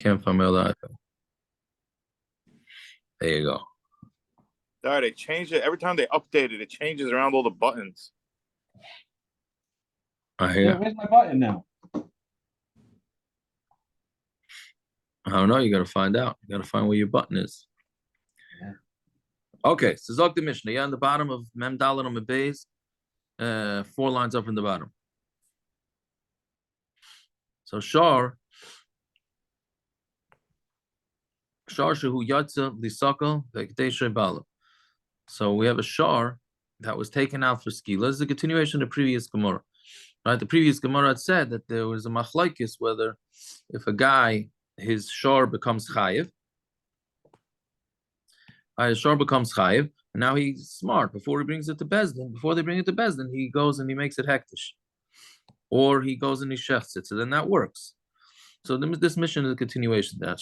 Can't find my other iPad. There you go. Sorry, they changed it. Every time they update it, it changes around all the buttons. I hear. Where's my button now? I don't know. You got to find out. You got to find where your button is. Yeah. Okay, so Zog the Mishnah. Yeah, on the bottom of Mem Dalet on Beis, 4 lines up in the bottom. So Shar Shehu Yatza Lisakal Vekdeshe Bala. So we have a Shar that was taken out for skila. This is a continuation of the previous Gemara. Right? The previous Gemara had said that there was a machlokes whether if a guy, his Shar becomes chayiv, his Shar becomes chayiv, and now he's smart. Before he brings it to Bezdin, before they bring it to Bezdin, he goes and he makes it hektish. Or he goes and he shechts it. So then that works. So this mission is a continuation of that.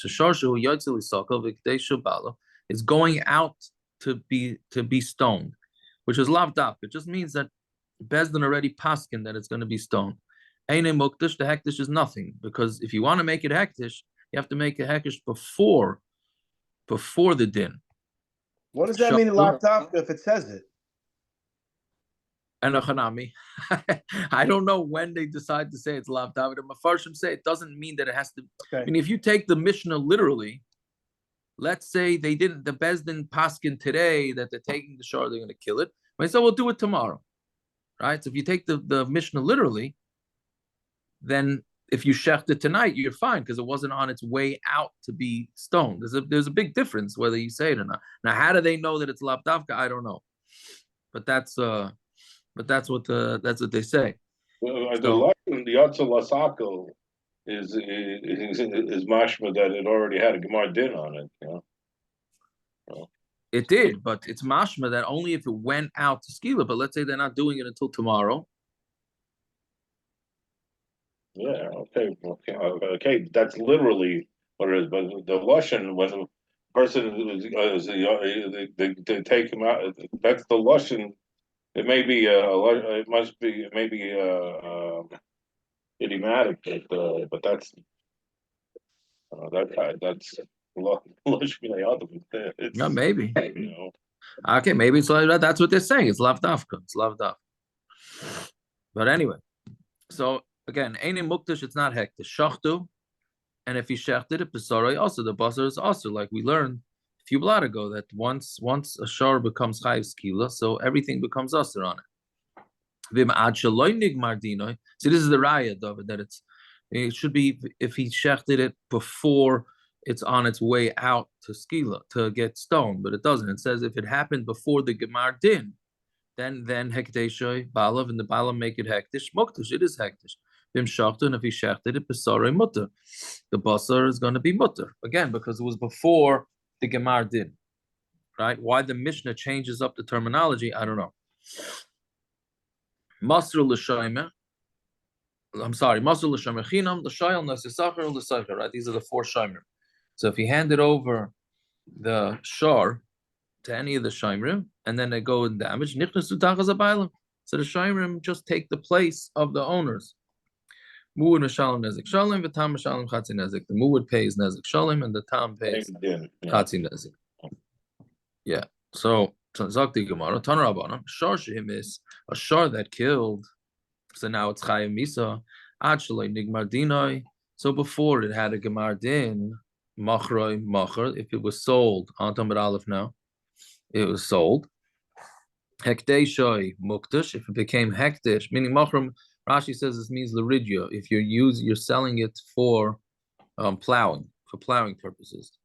Is going out to be stoned, which is lavdaf. It just means that Bezdin already paskin that it's going to be stoned. Eine muktish, the hektish is nothing, because if you want to make it hektish, you have to make it hektish before the din. What does that mean in lavdaf if it says it? And I don't know when they decide to say it's lav david. And Mefarshim say it doesn't mean that it has to. Okay. I mean, if you take the Mishnah literally, let's say they didn't, the Bezdin paskin today that they're taking the shor, they're going to kill it. But so we'll do it tomorrow, right? So if you take the Mishnah literally, then if you shecht it tonight, you're fine because it wasn't on its way out to be stoned. There's a big difference whether you say it or not. Now, how do they know that it's lav davka? I don't know, but that's what they say. The Yatza Lasako is mashma that it already had a Gemara din on it. You know? It did, but it's mashma that only if it went out to skila. But let's say they're not doing it until tomorrow. Yeah. Okay. That's literally what it is. But the lashon, when the person they take him out, that's the lashon. It may be it must be maybe idiomatic, but that's Yeah, maybe. You know. Okay, maybe it's like that. That's what they're saying. It's lavdafka. It's lavdaf. But anyway, so again, any muktish, it's not hektish. Shachtu, and if he shechted it, besarai also the basar is also like we learned a few blot ago that once a shar becomes chayiv skila, so everything becomes asr on it. So this is the raya, David, that it should be if he shechted it before it's on its way out to skila to get stoned, but it doesn't. It says if it happened before the gemar din, then hekteshoy balav and the balav make it hektish muktish. It is hektish. And if he shechted it, basar mutter. The basar is going to be mutter again because it was before the gemar din, right? Why the Mishnah changes up the terminology, I don't know. Masr l'shaymer. I'm sorry, Masr l'shaymer chinam l'shayel nasisacher l'saycher. Right, these are the 4 shaymer. So if you hand it over the shar to any of the shaymerim, and then they go and damage, nichnasu tachas abaylam. So the shaymerim just take the place of the owners. Mu would mishalem nezik shalem, v'tam mishalem chatzi nezik. The mu would pay his nezik shalem, and the tam pays chatzi nezik. Yeah. So zakti gemara tanar rabbanim shar shehim is a shar that killed. So now it's chayim misa ad shaloi nigmar dinoi. So before it had a gemar din machroi macher. If it was sold on Tamar Aleph now, it was sold. Hekdeshoi mukdash. If it became hekdesh, meaning machram. Rashi says this means liridia. If you're selling it for plowing purposes.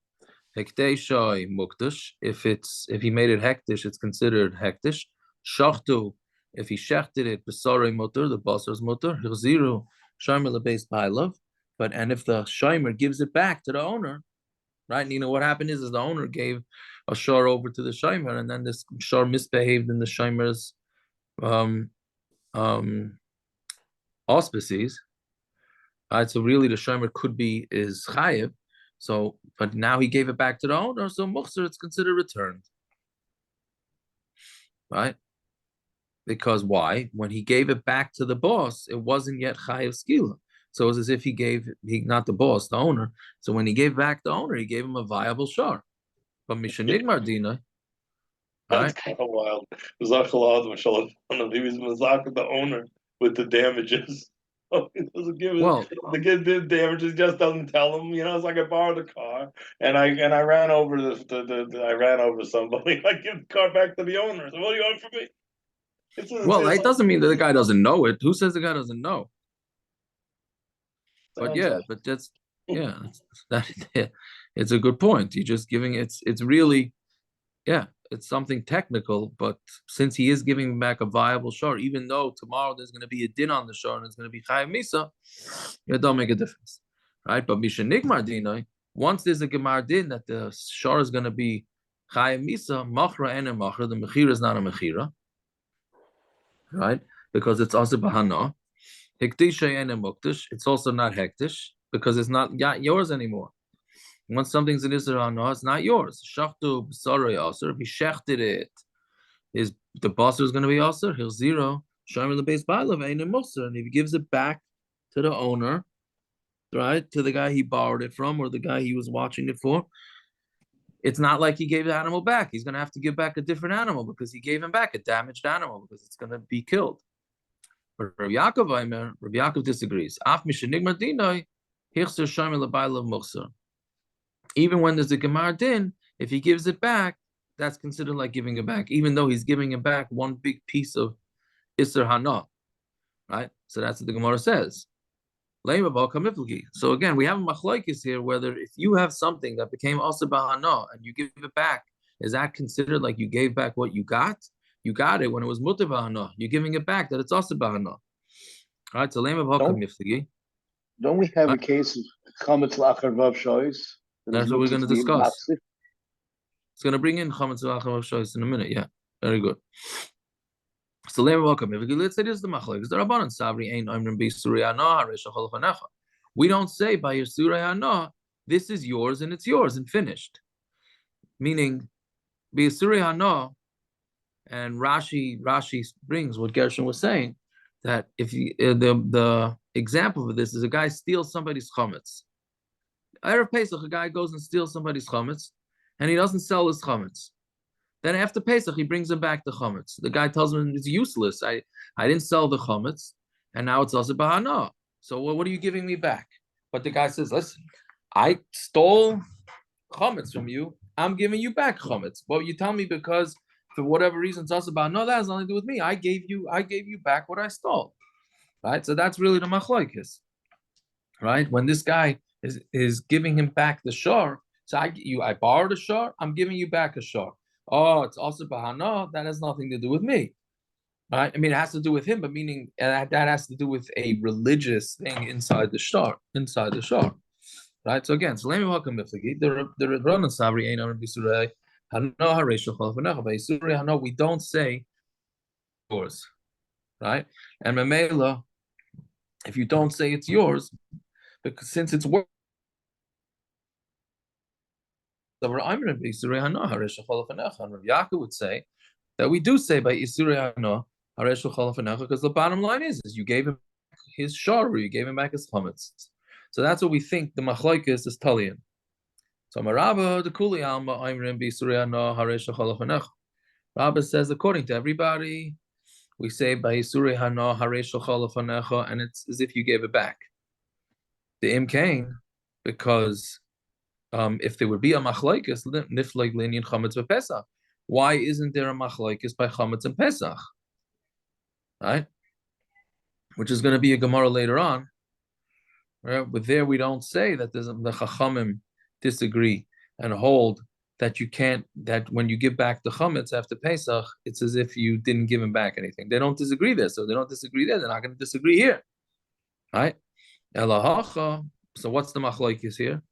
Hekdeshoi mukdash. If he made it hektish, it's considered hektish. Shachtu. If he shechted it, besarei mutter, the basar's mutter. Hirziru shomer lebeis bailav. And if the shomer gives it back to the owner, right? And you know what happened is the owner gave a shor over to the shomer, and then this shor misbehaved in the shomer's auspices. Right, so really the shomer could be is chayiv. So, but now he gave it back to the owner, so muchser it's considered returned. Right? Because why? When he gave it back to the boss, it wasn't yet chayiv skila. So it's as if he not the boss, the owner. So when he gave back the owner, he gave him a viable shar. But Mishanigmar Dina, That's right? kind of wild. Zachalad, he was Mazak, the owner, with the damages. He doesn't give it. Well, The kid did damages, just doesn't tell him. It's like I borrowed the car and I ran over I ran over somebody. I give the car back to the owner. So what do you want from me? well, it doesn't mean that the guy doesn't know it. Who says the guy doesn't know? But yeah, but that's yeah, that it's a good point. You're just giving it's really it's something technical, but since he is giving back a viable shor, even though tomorrow there's going to be a din on the shor and it's going to be chayav misa, it don't make a difference, right? But mishanigmar dinai, once there's a gemar din that the shor is going to be chayav misa, machra and a machra, the mechira is not a mechira, right? Because it's also bahana. Hektisha and a muktish, it's also not hektish because it's not yours anymore. Once something's an Isra no, it's not yours. Shachtu b'sarei aser. If he shechted it, the basar is going to be aser. He'll zero. Shomer the base ba'alav ain't a musar, and if he gives it back to the owner, right, to the guy he borrowed it from or the guy he was watching it for, it's not like he gave the animal back. He's going to have to give back a different animal because he gave him back a damaged animal because it's going to be killed. But Rabbi Yaakov disagrees. Af mishenigmar dinoi, hichser shomer leba'alav musar. Even when there's a gemar din, if he gives it back, that's considered like giving it back, even though he's giving it back one big piece of Isser Hana, right? So that's what the Gemara says. So again, we have a machlokes here, whether if you have something that became also Hana and you give it back, is that considered like you gave back what you got? You got it when it was Mutar Hana. You're giving it back that it's also Hana. All right, so Don't we have a case of Chametz Lachar Vav Shois? That's what we're going to discuss. It's going to bring in Chametz Lachar Shois in a minute. Yeah, very good. So let's say this is the machlokes. The Rabbanan Sabri ain't Omrim B'Yisurei Hana Haresh Achol Chanecha. We don't say by Yisurei Hana, this is yours and it's yours and finished. Meaning, B'Yisurei Hana, and Rashi brings what Gershon was saying, that if you, the example of this is a guy steals somebody's chametz. Erev Pesach, a guy goes and steals somebody's chametz, and he doesn't sell his chametz. Then after Pesach, he brings him back the chametz. The guy tells him it's useless. I didn't sell the chametz, and now it's also bahana. So what are you giving me back? But the guy says, listen, I stole chametz from you. I'm giving you back chametz. But you tell me because for whatever reason it's also bahana. That has nothing to do with me. I gave you back what I stole. Right? So that's really the machlokes. Right? When this guy is giving him back the shor, so I borrowed a shor, I'm giving you back a shor. Oh, it's also bahana, that has nothing to do with me. Right? I mean, it has to do with him, but meaning that has to do with a religious thing inside the shor. Right? So again, so let me welcome the Ronan Sabri ain't on Bisurei. We don't say yours. Right? And Mamela, if you don't say it's yours, because since it's worth Rav Yaakov would say that we do say by Isurei Hana because the bottom line is you gave him his shor, you gave him back his chametz. So that's what we think the machlokes is talian. So Marabba the Kuli Alma Aimrim B'Isurei Hana Haresh Chalafanecha. Rabba says according to everybody, we say by Isurei Hana Haresh Chalafanecha, and it's as if you gave it back. The imkain, because if there would be a machlokes, niflag linyan chametz v'pesach. Why isn't there a machlokes by chametz and pesach? Right, which is going to be a gemara later on. Right, but there we don't say that the chachamim disagree and hold that you can't. That when you give back the chametz after pesach, it's as if you didn't give him back anything. They don't disagree there, so they don't disagree there. They're not going to disagree here. Right, elahacha. So what's the machlokes here?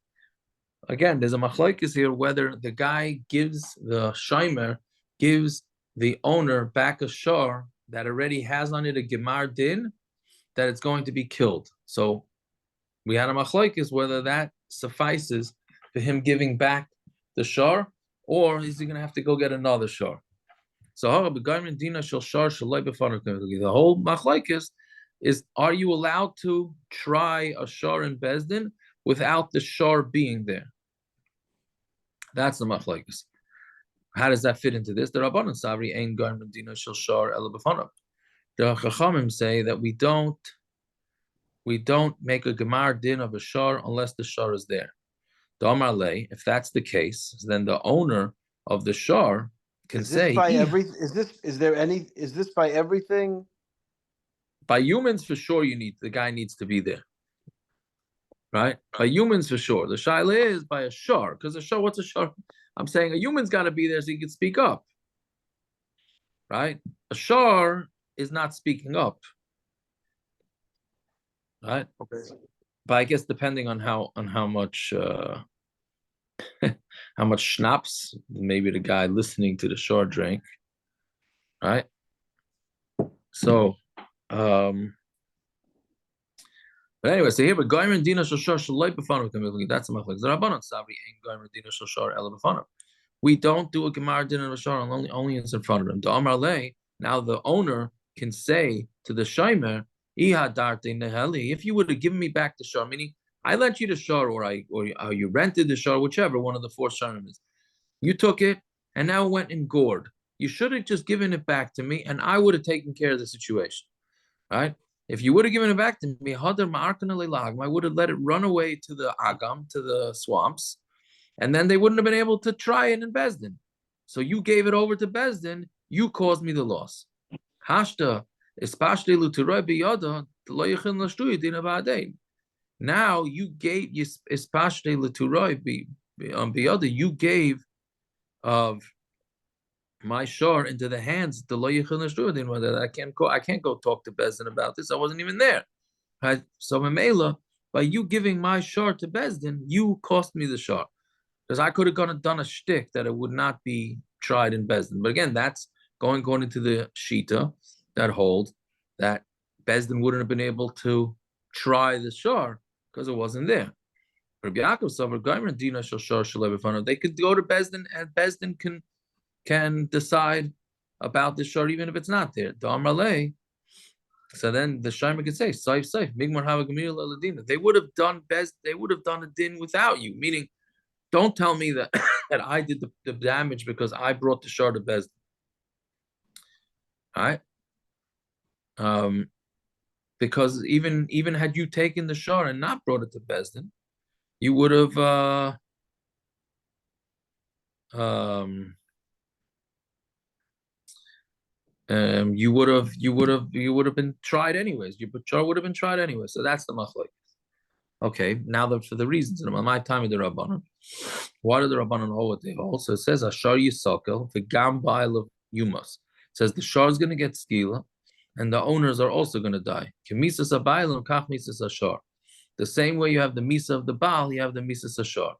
Again, there's a machlokes here whether the guy gives the shomer, gives the owner back a shor that already has on it a gemar din, that it's going to be killed. So we had a machlokes whether that suffices for him giving back the shor, or is he going to have to go get another shor? So the whole machlokes is, are you allowed to try a shar in Bezdin without the shar being there? That's the machlokes. How does that fit into this? The Rabbanan Savri ein garm medina shel shar ela b'fanav. The Chachamim say that we don't make a gemar din of a shar unless the shar is there. The Amar Lei, if that's the case, then the owner of the shar can say, is this by everything? by humans for sure the guy needs to be there. Right? By humans for sure. The shaila is by a shar, because a shar, what's a shar? I'm saying a human's got to be there so he can speak up. Right? A shar is not speaking up. Right? Okay. But I guess depending on how much how much schnapps maybe the guy listening to the shar drank. Right? So but anyway, so here, but Goyim Dina Shashar Shalai B'fanav Kamil. That's a machlek. The Rabbanon Sabri ain't Goyim Dina Shashar Ela B'fanav. We don't do a Gemara Din and Shar only it's in front of him. The Amar Lei, now the owner can say to the Shaimer, Iha Darte Neheli, if you would have given me back the Shar, meaning I lent you the Shar, or you rented the Shar, whichever one of the four Sharim is. You took it and now it went in gourd. You should have just given it back to me, and I would have taken care of the situation. Right? If you would have given it back to me, I would have let it run away to the Agam, to the swamps, and then they wouldn't have been able to try it in Bezdin. So you gave it over to Bezdin, you caused me the loss. Hashta, now you gave you gave of my shar into the hands of the that I can't go talk to Bezdin about this. I wasn't even there. Right? So Mamela, by you giving my shar to Bezdin, you cost me the shar. Because I could have done a shtick that it would not be tried in Bezdin. But again, that's going into the Shita that holds that Bezdin wouldn't have been able to try the shar because it wasn't there. Rabbi Yaakov Savar Gaimer Dina Shal Shar Shalei B'fanav. They could go to Bezdin and Bezdin can decide about the shar even if it's not there. The Amralei. So then the Shaimer could say, Saif, Migmar Hava Gemir Laladina. They would have done a din without you, meaning don't tell me that that I did the damage because I brought the shar to Bezdin. All right? Because even had you taken the shar and not brought it to Bezdin, you would have you would have been tried anyways. Your shar would have been tried anyway. So that's the machlok. Okay, now for the reasons in my time of the Rabbanon. Why do the Rabbanon hold what they hold? So it says Ashar Yisakel, the Gambail of Yumas. It says the shar is going to get skila, and the owners are also going to die. Kemisas Abail and Kach Misas Ashar. The same way you have the Misa of the Baal, you have the Misas Ashar.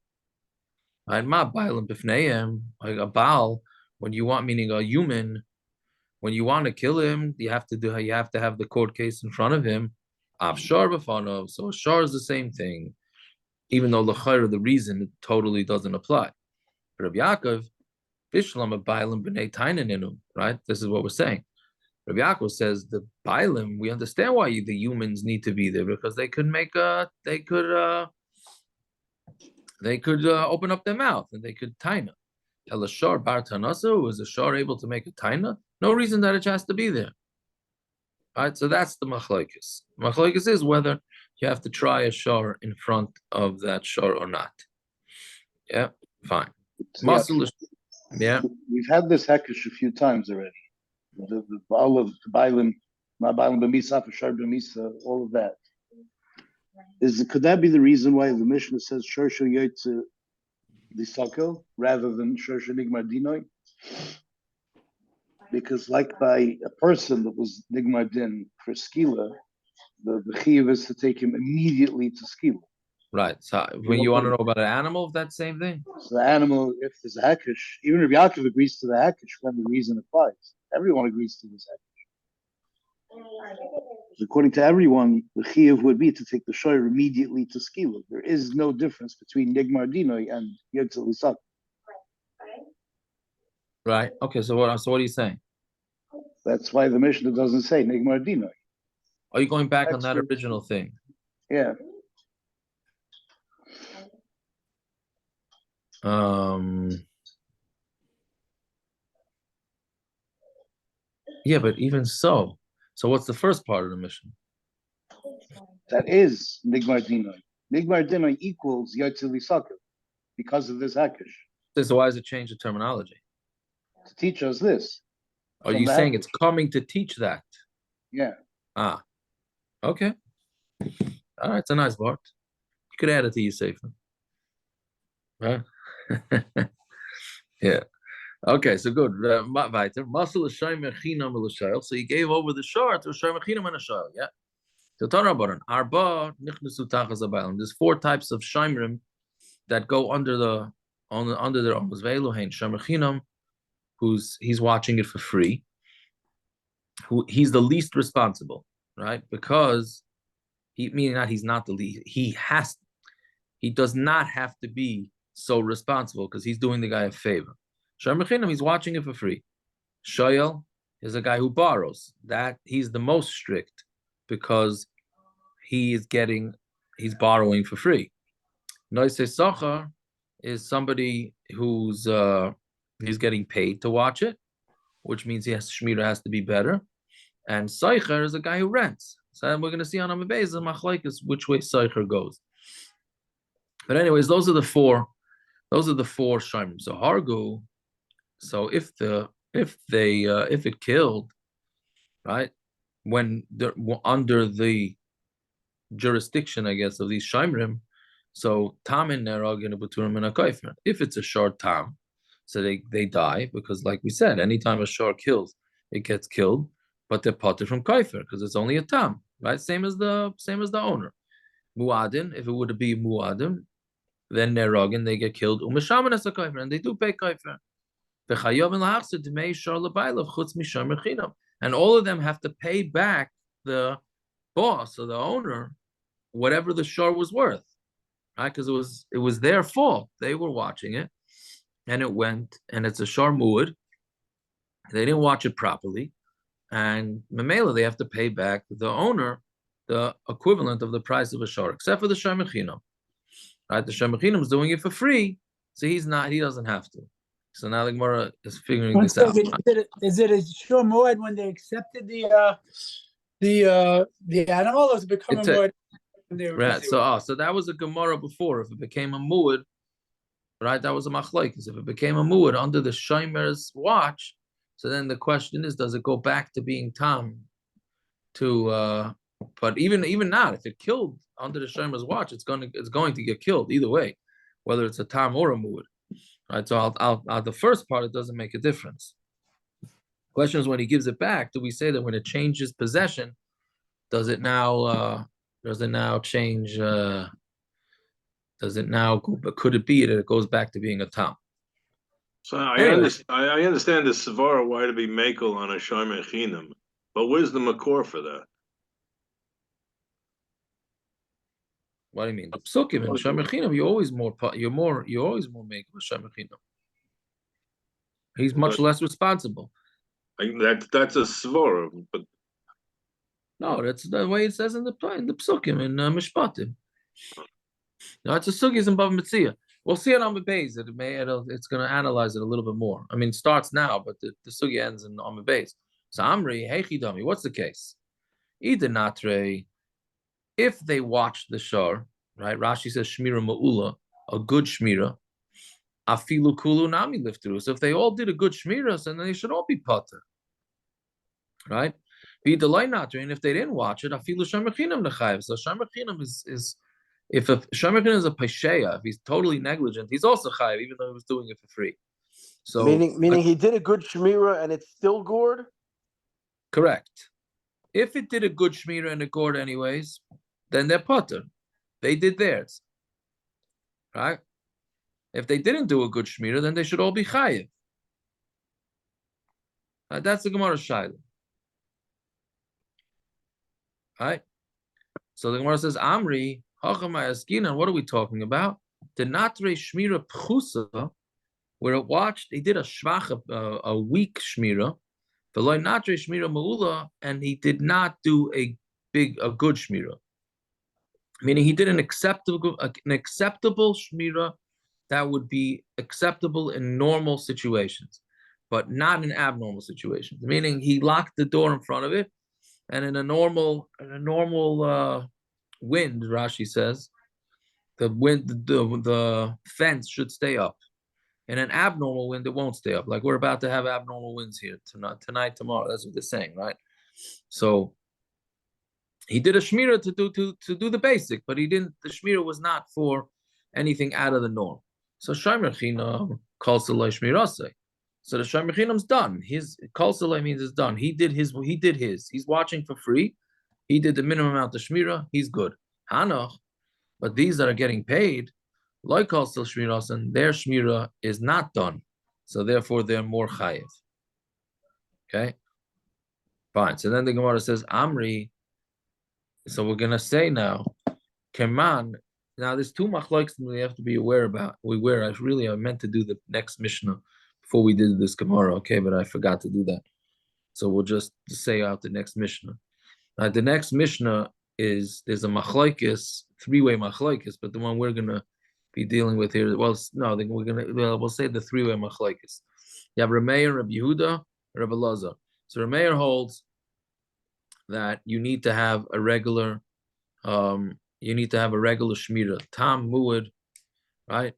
Right? Ma Bail and Bifneim, like a Baal, when you want, meaning a human, when you want to kill him, you have to have the court case in front of him. Avshar b'fanav. So Ashar is the same thing, even though the reason totally doesn't apply. Rabbi Yaakov, Bishlam Bailim b'nei Tainaninu, right? This is what we're saying. Rabbi Yaakov says the Bailim, we understand why the humans need to be there because they could open up their mouth and they could taina. Elashar bar tanasa, was the shar able to make a taina? No reason that it has to be there. All right, so that's the machlokes. Machlokes is whether you have to try a shar in front of that shar or not. Yeah, fine. Yeah. We've had this hekesh a few times already. The Baal of Bailim, not Bailim b'misa, Shar b'misa, all of that. Could that be the reason why the Mishnah says Shar shel yotze l'sakel rather than Shar shel nigmar dinoi? Because like by a person that was nigmar din for skila, the chiyuv is to take him immediately to skila. Right. So when you want to know about an animal, that same thing. So the animal, if there's a hekesh, even if Yaakov agrees to the hekesh when the reason applies, everyone agrees to this hekesh. According to everyone, the chiyuv would be to take the shoyer immediately to skila. There is no difference between nigmar dinoi and yotze l'sakel. Right. Okay. So what are you saying? That's why the Mishnah doesn't say nigmar dinoi. Are you going back on that Extras. original thing? Yeah. Yeah, but even so what's the first part of the mission? That is Migmar Dinoi. Migmar Dinoi equals Yotze Lisakel because of this Hakish. So why does it change the terminology? To teach us this. Are From you the saying Hakish. it's coming to teach that? Yeah. Ah, okay. All right, it's a nice part. You could add it to your sefer. Huh? Yeah. Okay, so good. Weiter. Masel l'shaymer chinam l'shayel. So he gave over the shor to a shaymer chinam and a shayel. Yeah. So Tarabaran, Arba nichnesu tachas abaylim. There's 4 types of shaymerim that go under their owners. Ve'eluhein shaymer chinam, he's watching it for free. He's the least responsible, right? Because meaning that he's not the least. He does not have to be so responsible because he's doing the guy a favor. Sharmachinam, he's watching it for free. Shoyel is a guy who borrows. That he's the most strict because he's borrowing for free. Noise Sochar is somebody who's he's getting paid to watch it, which means Shmira has to be better. And Seicher is a guy who rents. So we're going to see on Amabez and Machlaikas which way Seicher goes. But anyways, those are the four shayim. So Hargu. So if it killed, right, when they're under the jurisdiction, I guess, of these shaymrim, so tam in nerag and b'turim and a kaifer. If it's a short tam, so they die because, like we said, anytime a shor kills, it gets killed, but they're potter from kaifer because it's only a tam, right? Same as the owner. Muadin, if it would be muadin, then neragin they get killed. Umeshaman as a kaifer, and they do pay kaifer. And all of them have to pay back the boss or the owner whatever the shor was worth, right? Because it was their fault. They were watching it, and it went, and it's a shor muad. They didn't watch it properly, and memela they have to pay back the owner the equivalent of the price of a shor, except for the shor mechinam. Right? The shor mechinam is doing it for free, so he doesn't have to. So now the Gemara is figuring this out. Is it a shor muad when they accepted the animal, or has it become a muad? Right. So that was a Gemara before. If it became a muad, right, that was a machlokes. If it became a muad under the shaymer's watch, so then the question is, does it go back to being tam? But even not, if it killed under the shaymer's watch, it's going to get killed either way, whether it's a tam or a muad. Right. So the first part, it doesn't make a difference. Question is, when he gives it back, do we say that when it changes possession, does it now change? Does it now? Could it be that it goes back to being a tam? So I understand the Savara why to be makel on a Shomer Chinam, but where's the makor for that? What do you mean? The psukim and Shomer Chinam, you're always more makel with Shomer Chinam. He's much less responsible. That's a Savara, but no, that's the way it says in the psukim in Mishpatim. No, it's a sugis in Bava Metzia. We'll see it on the base. It's going to analyze it a little bit more. I mean, it starts now, but the sugi ends on the base. So Amri, Heichidami, what's the case? Either Natre, if they watch the shor, right? Rashi says Shmira Ma'ula, a good Shmira. Afilu Kulu Nami lived through. So if they all did a good Shmira, then they should all be potter. Right? Be the light Natre, and if they didn't watch it, Afilu Shamachinam Nechayev. So Shamachinam is if a Shamachinam is a Pesheya, if he's totally negligent, he's also chayiv, even though he was doing it for free. So meaning he did a good shmira and it's still gored? Correct. If it did a good shmira and it gored anyways, then they're potter. They did theirs. Right? If they didn't do a good shmira, then they should all be chayiv. That's the Gemara Shaila. Right? So the Gemara says, Amri, Hachamay what are we talking about? The Natre Shmira Pchusa, where it watched, he did a shvach, a weak shmira, Natre Shmira Ma'ula, and he did not do a good shmira, meaning he did an acceptable shmira that would be acceptable in normal situations, but not in abnormal situations. Meaning he locked the door in front of it, and in a normal wind, Rashi says, the fence should stay up. In an abnormal wind, it won't stay up. Like we're about to have abnormal winds here tonight, tomorrow. That's what they're saying, right? So he did a shmira to do the basic, but he didn't. The shmira was not for anything out of the norm. So shomer chinam calls the shmirase. So the shomer chinam's done. His calls the means it's done. He did his. He's watching for free. He did the minimum amount of shmira. He's good. Hanoch, but these that are getting paid, like calls the shmiras, and their shmira is not done. So therefore, they're more chayiv. Okay, fine. So then the Gemara says Amri. So we're gonna say now, Keman. Now there's two machlokes we have to be aware about. I meant to do the next Mishnah before we did this Gemara, okay, but I forgot to do that. So we'll just say out the next Mishnah. Now the next Mishnah there's a machlokes, three-way machlokes, but the one we're gonna be dealing with here. We'll say the three-way machlokes. You have Rameir, Rabbi Yehuda, Rabbi Elazar. So Rameir holds that you need to have a regular shmira, tam muad, right?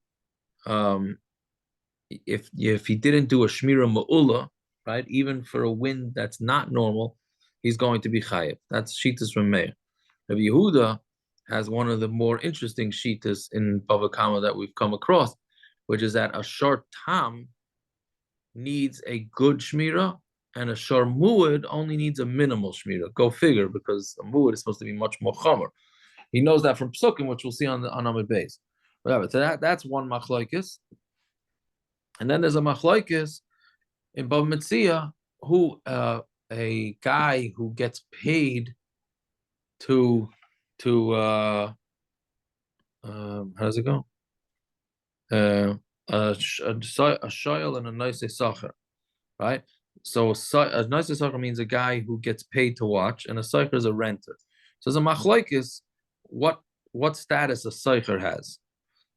If he didn't do a shmira ma'ula, right, even for a wind that's not normal, he's going to be chayiv. That's shitas from Meir. Rabbi Yehuda has one of the more interesting shitas in Bava Kamma that we've come across, which is that a short tam needs a good shmira, and a shor muad only needs a minimal shmira. Go figure, because a muad is supposed to be much more chomer. He knows that from Psukim, which we'll see on Amud Beis. Whatever. So that's one machlokes. And then there's a machlokes in Bava Metzia, who a guy who gets paid to how does it go? A shoyel and a nice sacher, right? So a nice sacher means a guy who gets paid to watch, and a sacher is a renter. So the machlokes, what status a sacher has?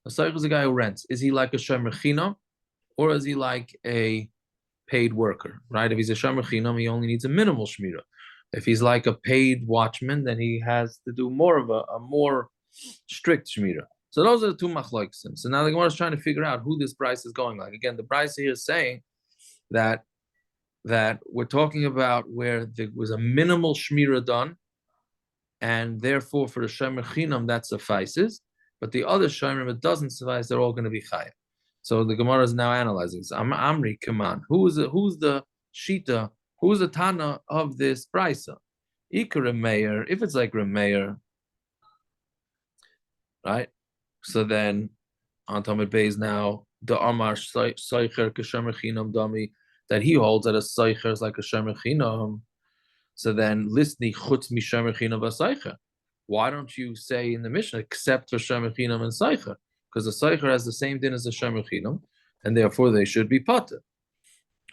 A sacher is a guy who rents. Is he like a shomer chinam, or is he like a paid worker? Right? If he's a shomer chinam, he only needs a minimal shmira. If he's like a paid watchman, then he has to do more of a more strict shmira. So those are the two machlokes. So now the Gemara is trying to figure out who this price is going like. Again, the price here is saying that we're talking about where there was a minimal shmira done, and therefore for the shomer chinam that suffices. But the other shomer, it doesn't suffice. They're all going to be chayav. So the Gemara is now analyzing. So Amri, come on, who's the shita? Who's the Tana of this brisa? Ikar Remeir, if it's like Remeir, right? So then, on Talmud Beis now, the Amar Seicher Kashemer Chinam Dami, that he holds that a Seicher is like a Shemer Chinam. So then, Listni Chutz Mi Shemer Chinam V'Seicher. Why don't you say in the Mishnah, except for Shemer Chinam and Seicher? Because the Seicher has the same din as the Shemer Chinam, and therefore they should be pater,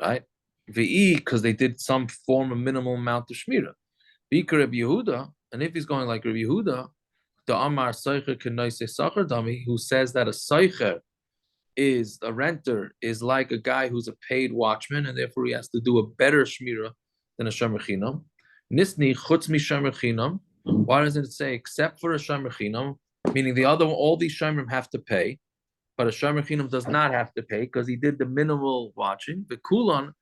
right? Because they did some form of minimal amount of shmira. Bika Rabbi Yehuda, and if he's going like Rabbi Yehuda, the Amar Seicher K'Noisei Sachar Dami, who says that a Seicher is a renter, is like a guy who's a paid watchman, and therefore he has to do a better shmira than a shomer chinam. Nisni chutz mi shomer chinam. Why doesn't it say except for a shomer chinam? Meaning all these shomerim have to pay, but a shomer chinam does not have to pay because he did the minimal watching. The kulan.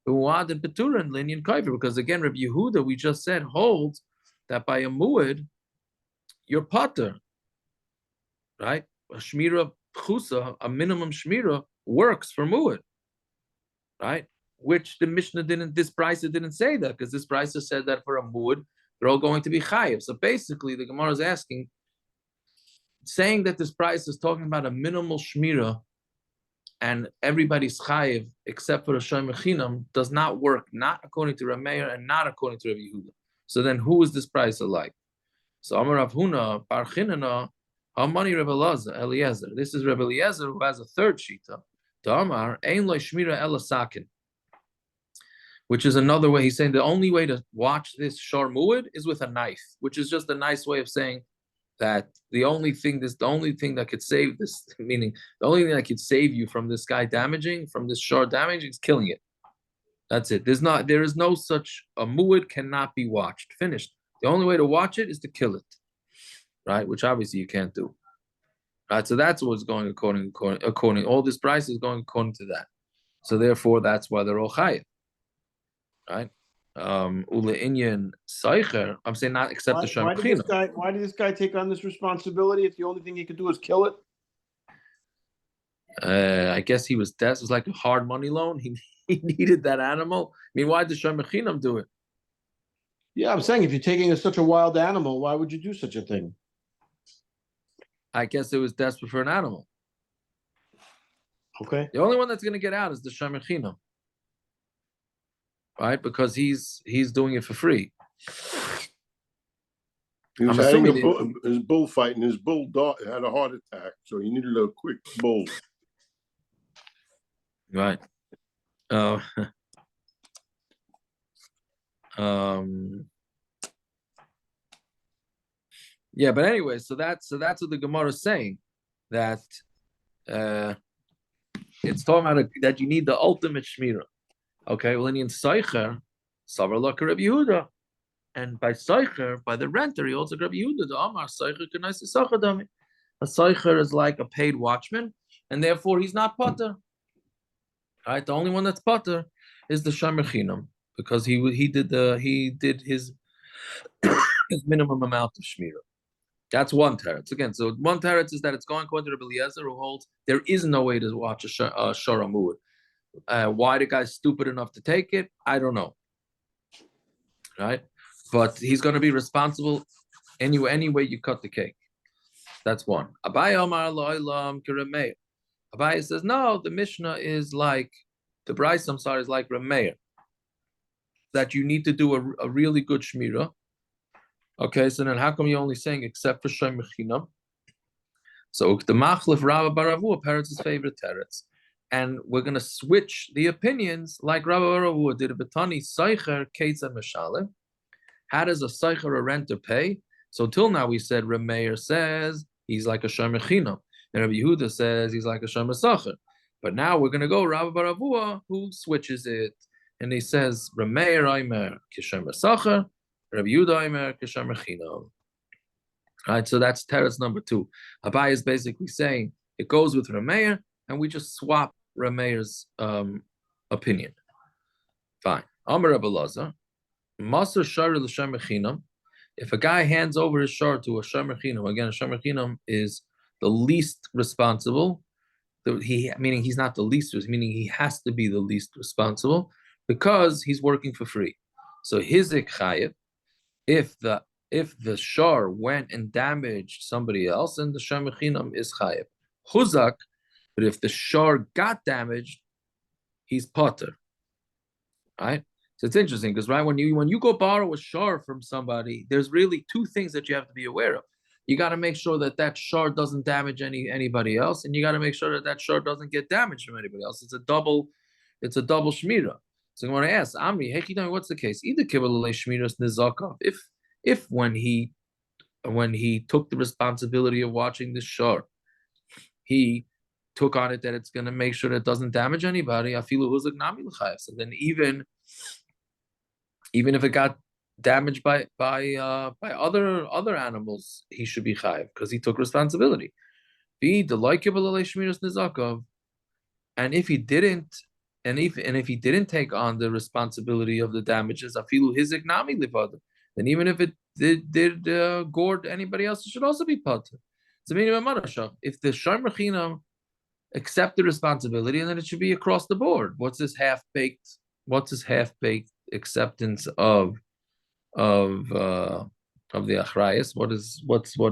Because again, Rabbi Yehuda, we just said, holds that by a muad, you're pater, right? A shmira chusa, a minimum shmira, works for muad, right? Which the Mishnah this brisa didn't say that, because this brisa said that for a muad, they're all going to be chayiv. So basically, the Gemara is asking, saying that this brisa is talking about a minimal shmira, and everybody's chayiv except for the shomer chinam does not work, not according to Rameir and not according to Rabbi Yehuda. So then, who is this price alike? So Amar Rav Huna Bar Chinana, how many Rabbi Eliezer? This is Rabbi Eliezer who has a third shita. Amar Ein Lo Shmira Ela Sakin. which is another way. He's saying the only way to watch this shor muad is with a knife, which is just a nice way of saying that the only thing that could save this, meaning the only thing that could save you from this guy damaging, from this shor damaging, is killing it. That's it. There is no such a muad cannot be watched. Finished. The only way to watch it is to kill it, right? Which obviously you can't do. Right. So that's what's going according. All this price is going according to that. So therefore, that's why they're all chayiv. Right. Ule inyan seicher. I'm saying not except the shem china. Why did this guy take on this responsibility if the only thing he could do is kill it? I guess he was dead. It was like a hard money loan. He needed that animal. I mean, why did Shem Chinam do it? Yeah, I'm saying if you're taking such a wild animal, why would you do such a thing? I guess it was desperate for an animal. Okay. The only one that's going to get out is the Shem Chinam, right? Because he's doing it for free. He was I'm having assuming his bullfighting. His bull had a heart attack, so he needed a quick bull. Right. Yeah, but anyway, so that's what the Gemara is saying, that it's talking about that you need the ultimate shmira. Okay, well, in Seicher, Savar Laka Rabbi Yehuda, and by Seicher, by the renter, he also Rabbi Yehuda. The Amar Seicher Kanai Seicher. A Seicher is like a paid watchman, and therefore he's not potter. All right, the only one that's potter is the Shomer Chinam, because he did his his minimum amount of shmira. That's one teretz. Again, so one teretz is that it's going according to Rabbi Eliezer, who holds there is no way to watch a shara muad. Why the guy's stupid enough to take it, I don't know. Right, but he's going to be responsible any way you cut the cake. That's one. Abaye says, no, the Mishnah is like, the Bryce, I'm sorry, is like Rameir. That you need to do a really good Shmira. Okay, so then how come you're only saying except for Shem Chinam? So the Machlef Rabba Baravu, Peretz's favorite teretz. And we're going to switch the opinions like Rabba Baravu did. Betani Seicher, Keitza Meshalem. How does a Seicher, a renter, pay? So till now we said Rameir says he's like a Shem Chinam. And Rabbi Yehuda says he's like a Shomer Sacher. But now we're going to go Rabba Baravua, who switches it. And he says, Rameir Aimer Kishomer Sacher, Rabbi Yehuda Aimer Kishomer Chinam. Right, so that's teretz number 2. Abai is basically saying it goes with Rameir, and we just swap Rameir's opinion. Fine. Amar Rabbi Lazar, Maser Shar l'Shomer Chinam. If a guy hands over his shar to a Shomer Chinam, again, a Shomer Chinam is the least responsible, meaning he's not the least, meaning he has to be the least responsible because he's working for free. So hizik chayev, if the shar went and damaged somebody else, and the shomer chinam is chayev. Huzak, but if the shar got damaged, he's potter. Right? So it's interesting because when you go borrow a shar from somebody, there's really 2 things that you have to be aware of. You got to make sure that shar doesn't damage anybody else, and you got to make sure that shar doesn't get damaged from anybody else. It's a double shmira. So I'm going to ask Amri, hey, what's the case? Either kibbutz shmiras nizakov. If when he took the responsibility of watching the shar, he took on it that it's going to make sure that it doesn't damage anybody. Afilu huzak nami l'chayev. So then even if it got damaged by other animals, he should be chayiv because he took responsibility. And if he didn't, if he didn't take on the responsibility of the damages, afilu hizik nami livada, then even if it did gored anybody else, it should also be potter. It's a minimum marashah. If the shomer chinam accept the responsibility, and then it should be across the board. What's this half baked acceptance of the achrayas? What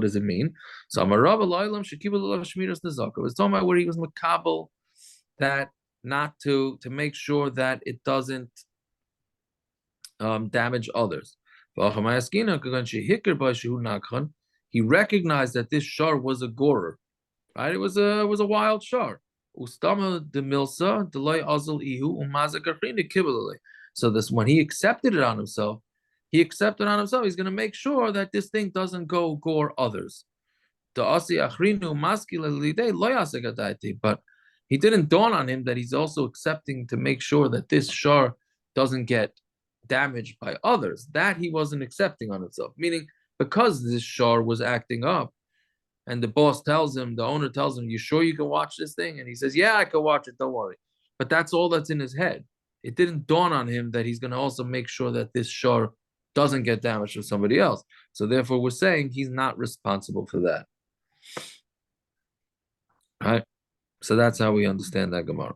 does it mean? So Amarava Lailam Shekibul Shmiras Nizaka. It's talking about where he was makabel that not to make sure that it doesn't damage others. He recognized that this shar was a gorer, right? It was a wild shar. Ustama de milsa delay azal ihu umazakachrin kibulale. So this, when he accepted it on himself, he's going to make sure that this thing doesn't go gore others. But he didn't dawn on him that he's also accepting to make sure that this shar doesn't get damaged by others. That he wasn't accepting on himself. Meaning, because this shar was acting up, and the boss tells him, the owner tells him, "You sure you can watch this thing?" And he says, "Yeah, I can watch it, don't worry." But that's all that's in his head. It didn't dawn on him that he's going to also make sure that this shar doesn't get damaged from somebody else. So therefore, we're saying he's not responsible for that. Right? So that's how we understand that Gemara.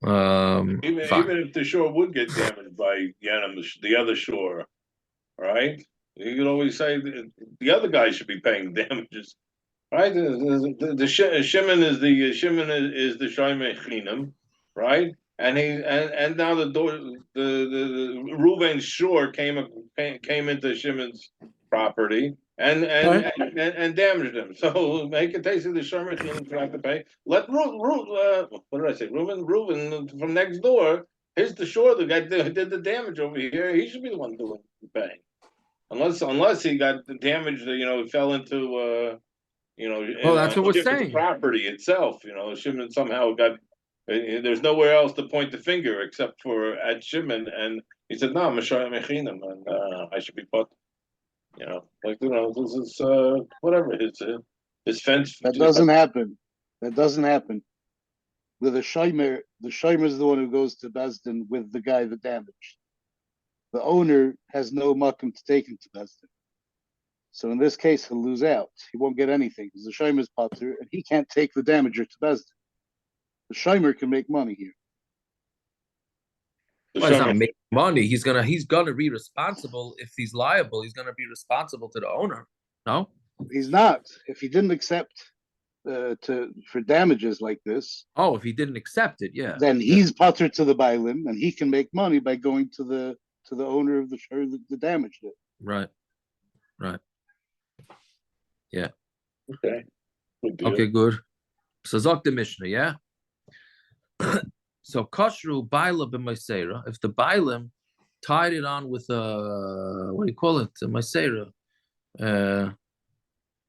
Even if the shore would get damaged by the other shore, right? You could always say the other guy should be paying damages, right? The Shimon is the Shomer Chinam, right? And now the Reuven's shore came into Shimon's property and damaged him. So make a taste of the Shomer Chinam to have to pay. Let what did I say? Reuven from next door. Here's the shore. The guy did the damage over here. He should be the one doing the paying. Unless he got damaged, fell into, that's what we're saying. Property itself, Shimon somehow got. There's nowhere else to point the finger except for at Shimon, and he said, "No, I'm a Shayim Mechinim, and I should be put." This is whatever his fence. That doesn't happen. That doesn't happen. With a Shaymer, the Shaymer is the one who goes to Bezdin with the guy that damaged. The owner has no makom to take him to Bezdin. So in this case, he'll lose out. He won't get anything because the Shomer is potter and he can't take the damager to Bezdin. The Shomer can make money here. Well, he's not making money. He's gonna be responsible if he's liable. He's gonna be responsible to the owner. No, he's not. If he didn't accept for damages like this. Oh, if he didn't accept it, yeah. Then he's potter to the bailim, and he can make money by going to the owner of the share that damaged it. Right. Yeah. Okay. Okay, good. So Zok the Mishnah, yeah. So Koshru Baila b'Maisera, if the Bailim tied it on with what do you call it? A Maisera.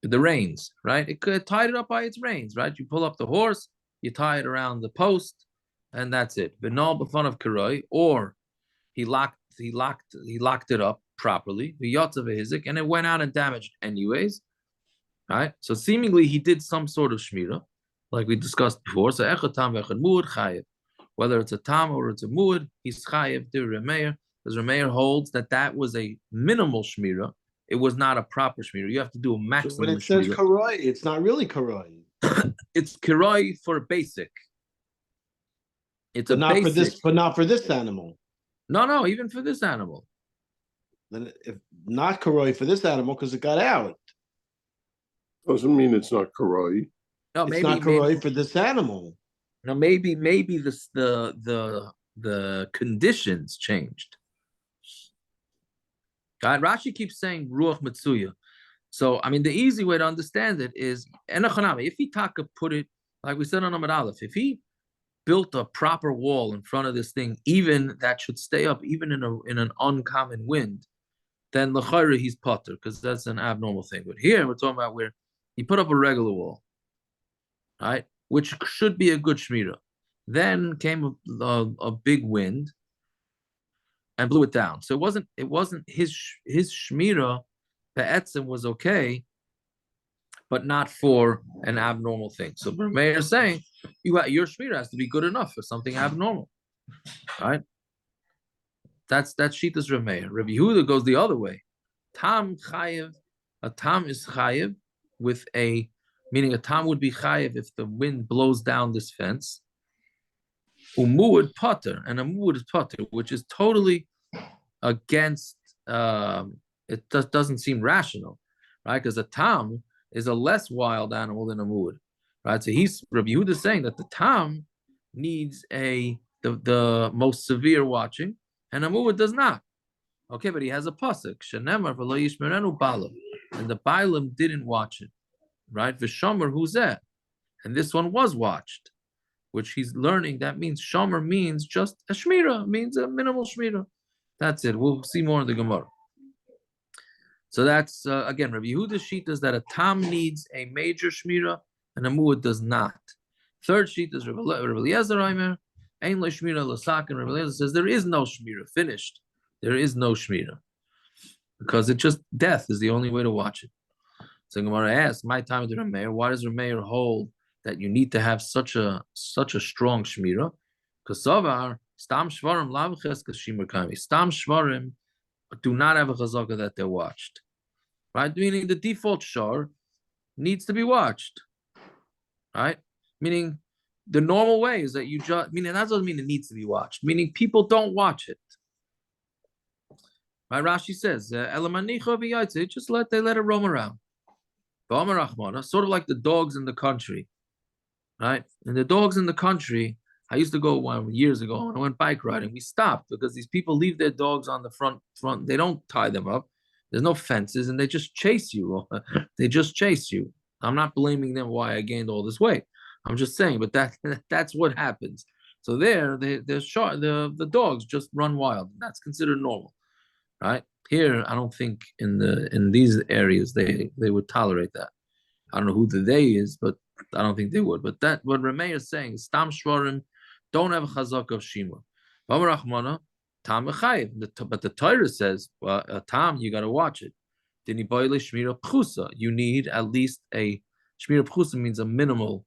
The reins, right? It could tied it up by its reins, right? You pull up the horse, you tie it around the post, and that's it. Benal b'fan of Karoi, or he locked it up properly, and it went out and damaged anyways, right? So seemingly he did some sort of shmira, like we discussed before. So echad tam v'echad muad chayev, whether it's a tam or it's a muad, he's chayev to Remeir, because Remeir holds that was a minimal shmira. It was not a proper shmira. You have to do a maximum. So when it says karoi, it's not really karoi. It's karoi for basic. It's but not for this animal. No, even for this animal. Then if not karoi for this animal because it got out. Doesn't mean it's not karoi. No, it's not karoi for this animal. No, maybe this the conditions changed. God, Rashi keeps saying Ruach Mitsuya. So, I mean, the easy way to understand it is, if he put it, like we said on Amud Aleph, if he built a proper wall in front of this thing, even that should stay up, even in an uncommon wind, then l'chayre he's potter, because that's an abnormal thing. But here we're talking about where he put up a regular wall, right, which should be a good shmira. Then came a big wind and blew it down. So it wasn't his shmira. Be'etzim was okay, but not for an abnormal thing. So Meir is saying your shmira has to be good enough for something abnormal, right? That's Shita's Rameir. Rabbi Yehuda goes the other way. Tam chayev, a tam is chayev meaning a tam would be chayev if the wind blows down this fence. Umuad potter, and a muad is potter, which is totally against. It doesn't seem rational, right? Because a tam is a less wild animal than a muad, right? So Rabbi Yehuda is saying that the tam needs the most severe watching, and a muad does not. Okay, but he has a pasuk, shenemar v'lo yishmerenu balav, and the bailim didn't watch it, right? V'shomer who's that? And this one was watched. which he's learning, that means shomer means just a shmira, means a minimal shmira. That's it. We'll see more in the Gemara. So that's again, Rabbi Yehuda's sheet is that a tam needs a major shmira and a muad does not. Third sheet is Rabbi Eliezer Aimer, ein lo shmira l'sak, and Rabbi Eliezer says there is no shmira. Finished. There is no shmira because it just death is the only way to watch it. So Gemara asks, my time of the Rameir, why does Rameir hold that you need to have such a strong shmira? Because Savar stam shvarim lavches kashimur kami. Stam shvarim do not have a chazaka that they're watched, right? Meaning the default shar needs to be watched, right? Meaning the normal way is that you just, meaning that doesn't mean it needs to be watched, meaning people don't watch it. Right? Rashi says, just let it roam around. Sort of like the dogs in the country, right? And the dogs in the country, I used to go years ago when I went bike riding. We stopped because these people leave their dogs on the front. They don't tie them up. There's no fences, and they just chase you. They just chase you. I'm not blaming them why I gained all this weight. I'm just saying, but that's what happens. So the dogs just run wild. That's considered normal, right? Here, I don't think in these areas they would tolerate that. I don't know who the they is, but I don't think they would. But that what Ramey is saying is Stam Shvarim don't have a chazak of Shima. Tam but the Torah says, well, a tam you got to watch it. You need at least a shmira pchusa means a minimal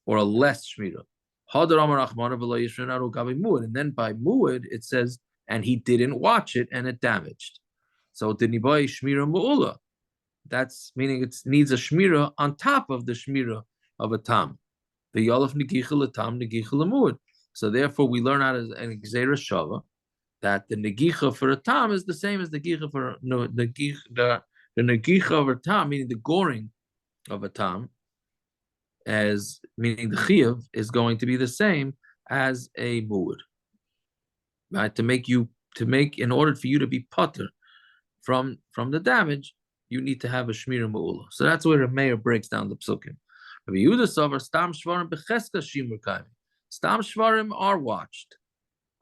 or a less shmira. And then by muad it says, and he didn't watch it and it damaged. So dinibai shmira mu'ula. That's meaning it needs a shmira on top of the shmira of a tam. The yalaf negicha l'tam negicha l'muad. So therefore we learn out as an gzeira shava that the negicha for a tam is the same as the negicha for the negicha of a tam, meaning the goring of a tam, as meaning the chiyuv is going to be the same as a muad. Right? To make in order for you to be putter from the damage, you need to have a shmira ma'ula. So that's where the mayor breaks down the psukim. Rabbi Yehuda savar stam shvarim becheska shimur kaimi. Stam shvarim are watched.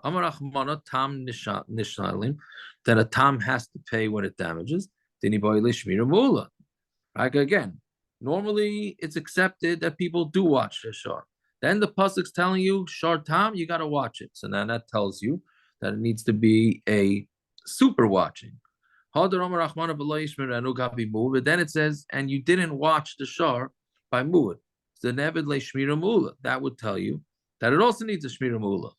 Amar achmana tam nishalim. That a tam has to pay when it damages. Then he boile shmira ma'ula. Right? Again, normally it's accepted that people do watch the shar. Then the pasuk's telling you shar tam, you got to watch it. So then that tells you that it needs to be a super watching. But then it says, and you didn't watch the shar by muad. So nevid le shmira mu'ula. That would tell you that it also needs a shmira mu'ula.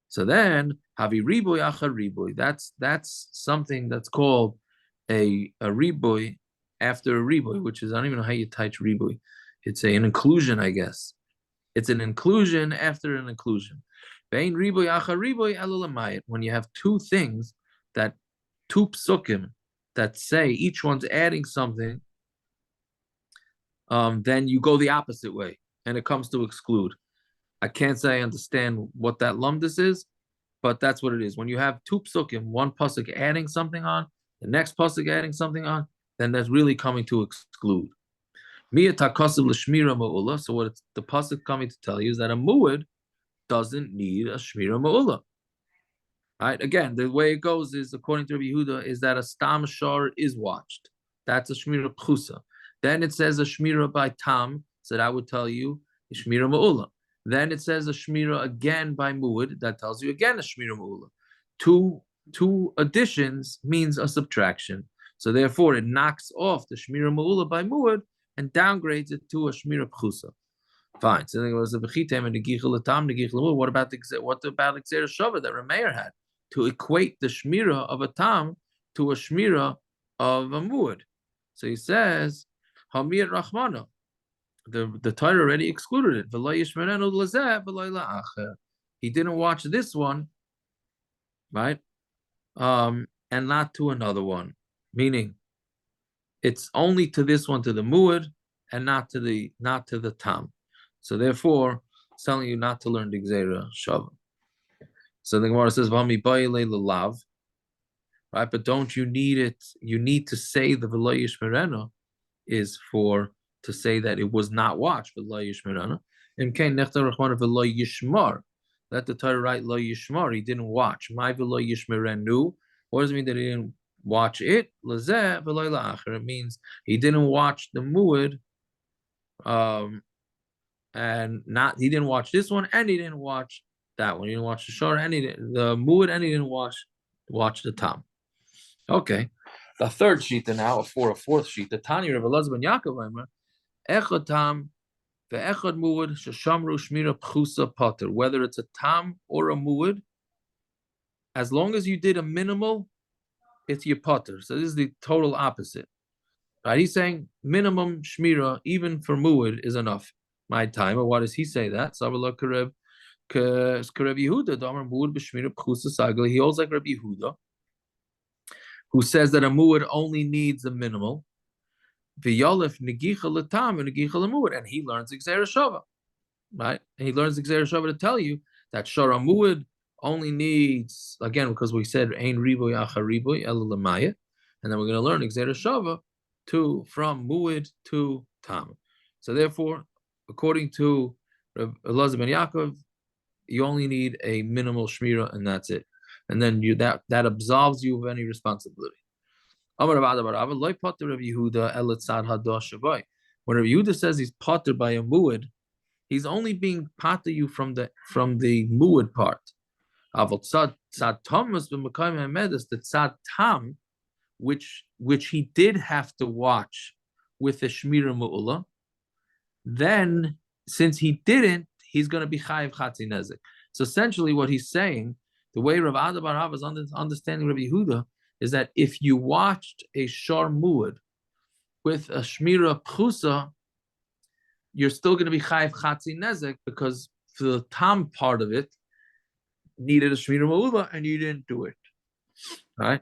So then havi riboy achar riboy. That's something that's called a riboy after a riboy, which is I don't even know how you touch riboy. It's an inclusion, I guess. It's an inclusion after an inclusion. When you have two things two psukim that say each one's adding something, then you go the opposite way, and it comes to exclude. I can't say I understand what that lumdus is, but that's what it is. When you have two psukim, one pasuk adding something on, the next pasuk adding something on, then that's really coming to exclude. So what the pasuk coming to tell you is that a muad doesn't need a shmira ma'ula. Right? Again, the way it goes is, according to Rabbi Yehuda, is that a stam shar is watched. That's a shmira pchusa. Then it says a shmira by tam, so that would tell you a shmira ma'ula. Then it says a shmira again by muad, that tells you again a shmira ma'ula. Two additions means a subtraction. So therefore, it knocks off the shmira ma'ula by muad and downgrades it to a shmira pchusa. Fine. So then it was a bechitem and the gichel latam, the gichel. What about the gzeira shava that Rameir had to equate the shmira of a tam to a shmira of a muad? So he says hamir rachmana. The Torah already excluded it. He didn't watch this one, right? And not to another one. Meaning, it's only to this one, to the muad, and not to the tam. So therefore, it's telling you not to learn the gzeira shava. So the Gemara says, "V'hami ba'ilei lelav," right? But don't you need it? You need to say the v'lo yishmerena is to say that it was not watched, v'lo yishmerena, Let the Torah write lo yishmar. He didn't watch. My v'lo yishmerenu. What does it mean that he didn't watch it? Lazeh v'lo la'acher. It means he didn't watch the muad, and not he didn't watch this one, and he didn't watch that one. He didn't watch the shor, and the muad, and he didn't watch the tam. Okay, the third sheet now, for a fourth sheet. The Tanya of Elazar ben Yaakov, echad tam. The echad muad sheshamru shmira pchusa pater. Whether it's a tam or a muad, as long as you did a minimal, it's your pater. So this is the total opposite. Right? He's saying minimum shmira, even for muad, is enough. My time. Or why does he say that? Savala Kareb Yehuda, Damar muad b'shmira pchusa sagli. He holds like Rabbi Yehuda, who says that a muad only needs a minimal. V'yolef negicha l'tam and negicha l'muad, and he learns Gzeira Shava, right? And he learns Gzeira Shava to tell you that Shara muad only needs, again, because we said Ein riboy acha riboy el l'maya, and then we're going to learn Gzeira Shava from muad to tam. So therefore, according to Elazar ben Yaakov, you only need a minimal shmira, and that's it. And then that absolves you of any responsibility. When Rabbi Yehuda says he's potter by a muad, he's only being potter you from the muad part. The tzad tam, which he did have to watch with the shmira mu'ula, then since he didn't, he's going to be chayiv chatzi nezek. So essentially, what he's saying, the way Rav Ada bar Rava is understanding Rabbi Yehuda, is that if you watched a shor muad with a shmira pchusa, you're still going to be chayiv chatzi nezek because for the tam part of it needed a shmira mu'ula and you didn't do it. Right?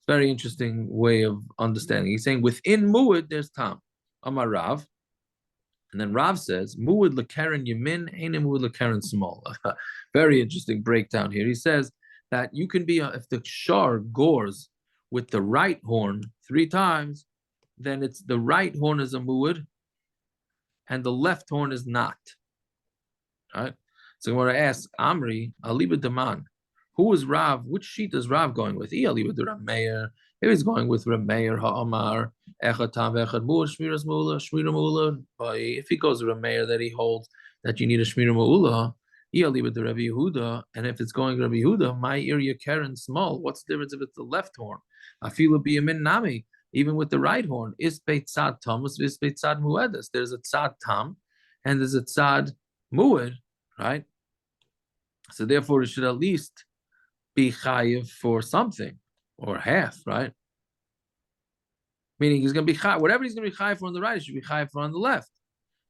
Very interesting way of understanding. He's saying within muad there's tam. Amar Rav. And then Rav says, muad lekeren yamin, ain't muad lekeren small. Very interesting breakdown here. He says that you can be, if the shar gores with the right horn 3 times, then it's the right horn is a muad, and the left horn is not. All right? So when I ask Amri, Aliba Daman, who is Rav? Which sheet is Rav going with? Aliba the Rav Meir. If he's going with Rav Meir, Ha'amar, Echad Tam, Echad Mu'ud, Shmiras Mu'ula, Shmira Mu'ula. If he goes to Rav Meir that he holds that you need a Shmira Mu'ula, Aliba the Rav Yehuda. And if it's going Rav Yehuda, my area Karen small. What's the difference if it's the left horn? I feel it be a min nami. Even with the right horn, is beit tzad tamus, is beit tzad muedas. There's a tzad tam, and there's a tzad mued, right? So therefore, it should at least be chayiv for something or half, right? Meaning he's going to be chayiv. Whatever he's going to be chayiv for on the right, he should be chayiv for on the left.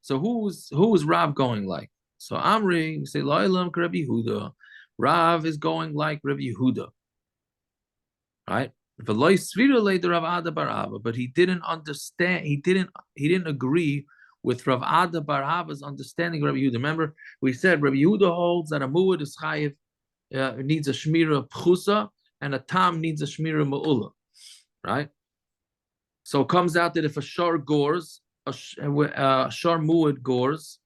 So who's Rav going like? So Amri, you say Lo'ilam Rabbi Yehuda. Rav is going like Rabbi Yehuda, right? But he didn't understand. He didn't agree with Rav Ada bar Ava's understanding of Rabbi Yehuda. Remember, we said Rabbi Yehuda holds that a muad is chayiv, needs a shmira pchusa, and a tam needs a shmira ma'ula, right? So it comes out that if a shar gores, a shar muad gores,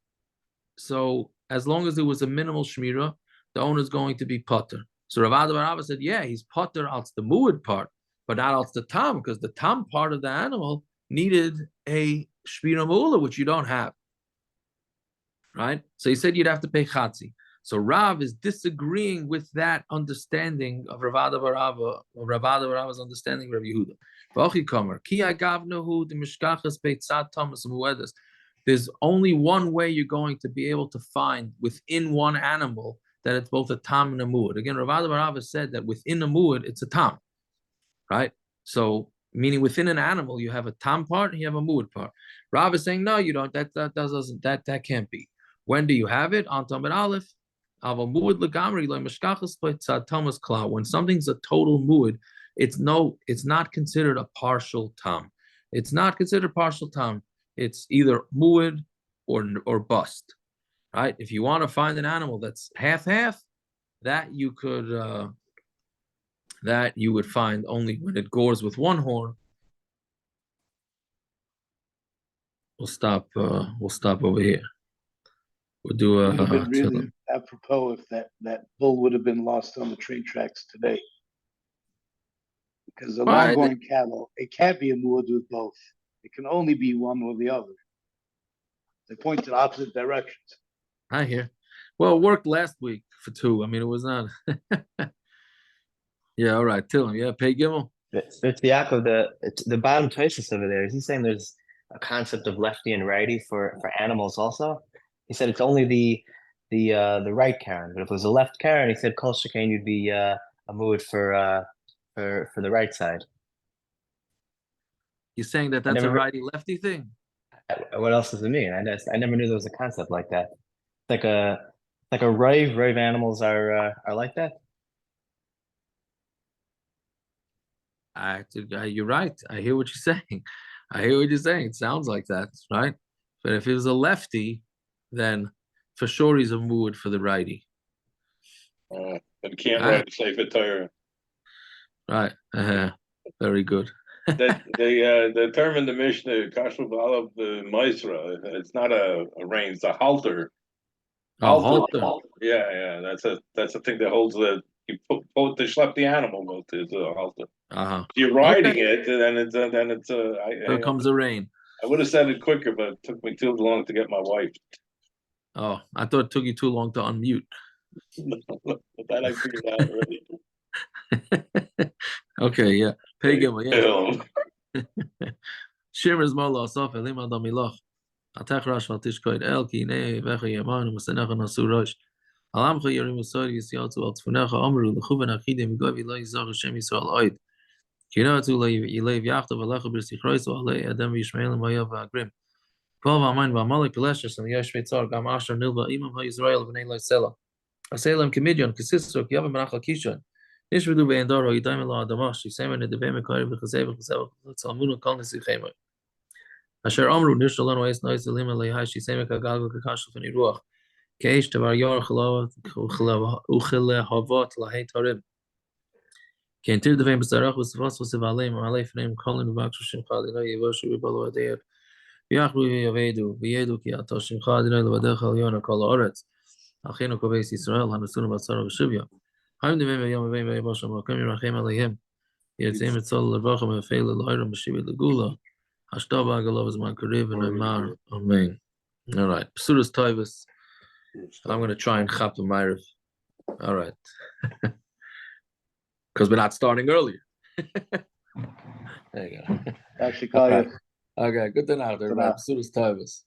so as long as it was a minimal shmira, the owner is going to be potter. So Rav Ada bar Ava said, yeah, he's potter out the muad part, but not out the tam, because the tam part of the animal needed a shmira ma'ula, which you don't have, right? So he said you'd have to pay chatzi. So Rav is disagreeing with that understanding of Rav Ada bar Rava, or Rav Ada bar Rava's understanding of Rabbi Yehuda. There's only one way you're going to be able to find within one animal that it's both a tam and a muad. Again, Rav Ada bar Rava said that within a muad it's a tam, right? So meaning within an animal you have a tam part and you have a muad part. Rav is saying no, you don't. That can't be. When do you have it? On Tamid Aleph. When something's a total muad, it's not considered a partial tam. It's not considered partial tam. It's either muad or bust, right? If you want to find an animal that's half, that you would find only when it gores with one horn. We'll stop over here. We'll do It would have been Tillum. really apropos if that bull would have been lost on the train tracks today. Because the Why? long-going cattle, it can't be a muad with both. It can only be one or the other. They point in opposite directions. I hear. Well, it worked last week for 2. I mean, it was not. Yeah, all right. Tillum. Yeah, pay Gimel. It's Yaakov, the bottom choices over there. Is he saying there's a concept of lefty and righty for animals also? He said it's only the right Karen, but if it was a left Karen, he said kol shekain you'd be a mood for the right side. You're saying that that's a righty lefty thing? What else does it mean? I never knew there was a concept like that. Like a rave animals are like that. You're right. I hear what you're saying. I hear what you're saying. It sounds like that, right? But if it was a lefty, then for sure he's a mood for the righty. But you can't write a Sefer Torah. Right. Very good. The term in the Mishnah, Kashrut Balav Maisra, it's not a rein, it's a halter. Halter. Yeah. That's a thing that holds you put to schlep the animal to the halter. Uh-huh. If you're riding it, then it becomes a rein. I would have said it quicker, but it took me too long to get my wife. Oh, I thought it took you too long to unmute. But that I figured out already. Okay, yeah. Pay Gimel, yeah. Yeah. Shimmer's Mola Asaf Elim Adam Milach. Atach Rash Valtishkoid El Kine Vecha Yaman Musanecha Nasu Rosh. Alamcha Yerim Usori Yisyatu Al Tfunecha Amru Lechuven Achidim Govi Lo Yizach Hashem Yisrael Oid. Kinatu Lo Yilev Yachtav Alecha B'Sichrois Ale Adam Yishmael Maya V'Agrim. Kol V'Amain V'Amalek Peleshes and Yesh Veitzar Gam Asher Nilva Imam HaYisrael V'nei Lo Sela. Aselem Kimidyon Kisisro Kiyavim Menachal Kishon. Nishvidu Be'endoro Yidayim Lo Adamash Yisemen Edevem Ekari V'Chazev V'Chazev V'Chazamun Kol Nesichemoi. Asher Amru Nishalon Oes Nois Elim Elehai Shisemek Agalgo Kakashel F'nei Ruach. Keish Tavar Yor Chalavat Uchile Havot Lahei Tarim. Kentir Devem B'Sarach V'Sifas V'Sivalem Alei F'neim Kolin V'Vakshu Shimcha Adinai Yevoshu V'Balo Adeyev V'Yachru V'Yavedu V'Yedu Ki Ato Shimcha Adinai L'Vadecha L'Yona Kol Ha'aretz Achinu Koveis Yisrael Hanasunu B'Sara V'Shivya Haim Devem V'Yom V'Yom V'Yom V'Yom V'Yom V'Yom V'Yom Yetzim Etzol L'Vacham V'Feil L'Oiram B'Shivya L'Gula Hashtaba Agalov Zman Karev V'Neimar Amen. All right, Psuras Toivus. I'm going to try and chap the Ma'ariv. All right. Because we're not starting earlier. There you go. Actually, call you. Okay, good to know. They're about Psuras Toivus.